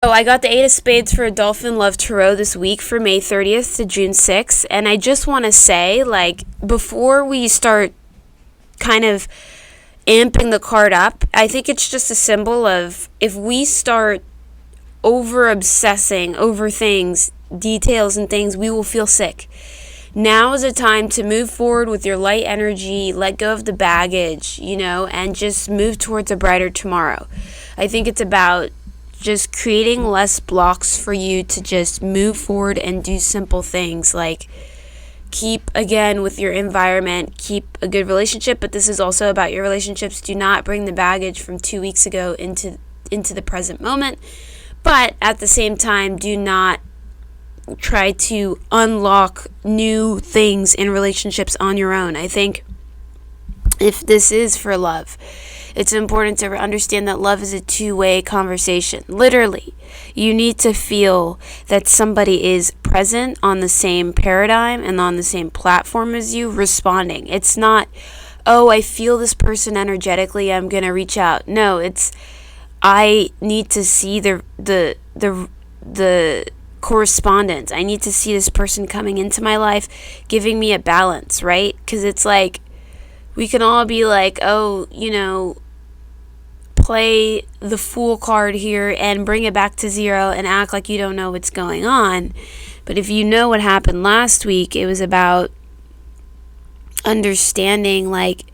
So I got the Eight of Spades for Dolphin Love Tarot this week for May 30th to June 6th. And I just want to say, like, before we start kind of amping the card up, I think it's just a symbol of if we start over obsessing over things, details and things, we will feel sick. Now is a time to move forward with your light energy, let go of the baggage, and just move towards a brighter tomorrow. I think it's about just creating less blocks for you to just move forward and do simple things like keep, again, with your environment, keep a good relationship, but this is also about your relationships. Do not bring the baggage from 2 weeks ago into the present moment, but at the same time, do not try to unlock new things in relationships on your own. I think if this is for love, it's important to understand that love is a two-way conversation. Literally, you need to feel that somebody is present on the same paradigm and on the same platform as you, responding. It's not, oh, I feel this person energetically, I'm going to reach out. No, it's I need to see the correspondence. I need to see this person coming into my life, giving me a balance, right? Because it's like, we can all be like, oh, play the fool card here and bring it back to zero and act like you don't know what's going on. But if you know what happened last week, it was about understanding, like,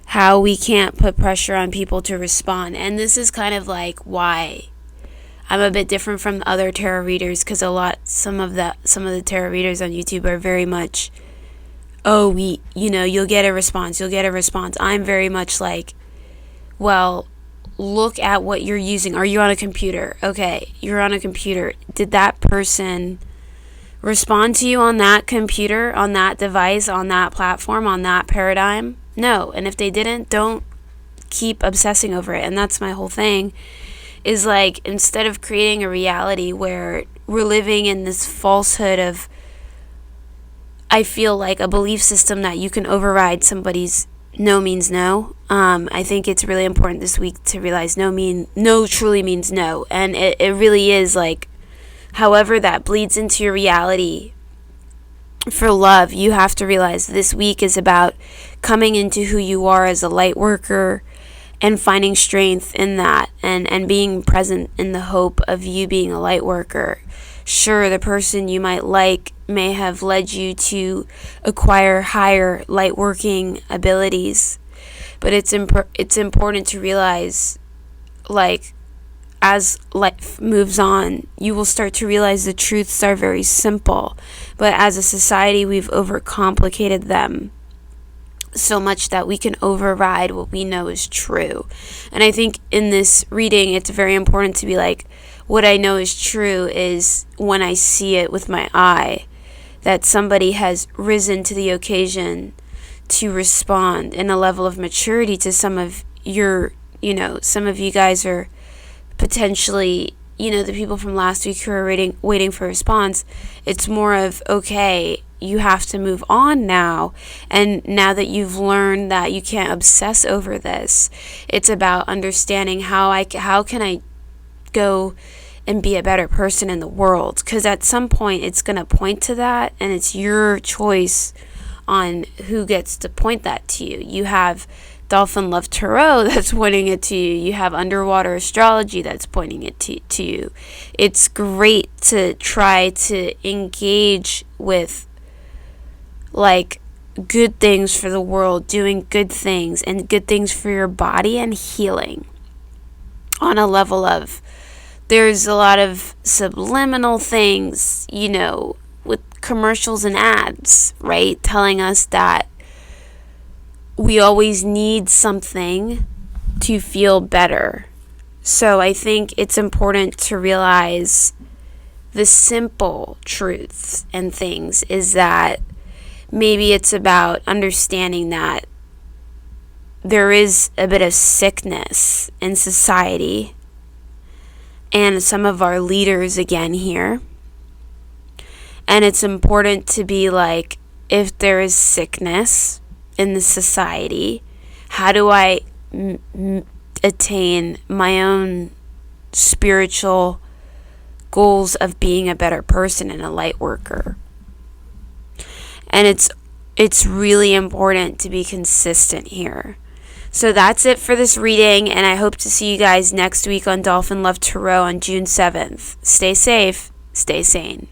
how we can't put pressure on people to respond. And this is kind of like why I'm a bit different from the other tarot readers, because some of the tarot readers on YouTube are very much, oh, you'll get a response. I'm very much like, well, look at what you're using. Are you on a computer? Okay, you're on a computer. Did that person respond to you on that computer, on that device, on that platform, on that paradigm? No. And if they didn't, don't keep obsessing over it. And that's my whole thing, is like, instead of creating a reality where we're living in this falsehood of, I feel like, a belief system that you can override somebody's no means no. I think it's really important this week to realize no truly means no. And it really is like, however that bleeds into your reality for love, you have to realize this week is about coming into who you are as a light worker and finding strength in that and being present in the hope of you being a light worker. Sure, the person you might like may have led you to acquire higher light working abilities, but it's important to realize, like, as life moves on, you will start to realize the truths are very simple, but as a society, we've overcomplicated them so much that we can override what we know is true. And I think in this reading, it's very important to be like, what I know is true is when I see it with my eye, that somebody has risen to the occasion to respond in a level of maturity to some of your, some of you guys are potentially, the people from last week who are waiting for a response. It's more of, okay, you have to move on now. And now that you've learned that you can't obsess over this, it's about understanding how can I go and be a better person in the world, because at some point it's going to point to that, and it's your choice on who gets to point that to you. You have Dolphin Love Tarot that's pointing it to you. You have Underwater Astrology that's pointing it to you. It's great to try to engage with, like, good things for the world, doing good things and good things for your body and healing on a level of, there's a lot of subliminal things, with commercials and ads, right? Telling us that we always need something to feel better. So I think it's important to realize the simple truths and things is that maybe it's about understanding that there is a bit of sickness in society and some of our leaders again here. And it's important to be like, if there is sickness in the society, how do I attain my own spiritual goals of being a better person and a light worker. And it's really important to be consistent here. So that's it for this reading, and I hope to see you guys next week on Dolphin Love Tarot on June 7th. Stay safe, stay sane.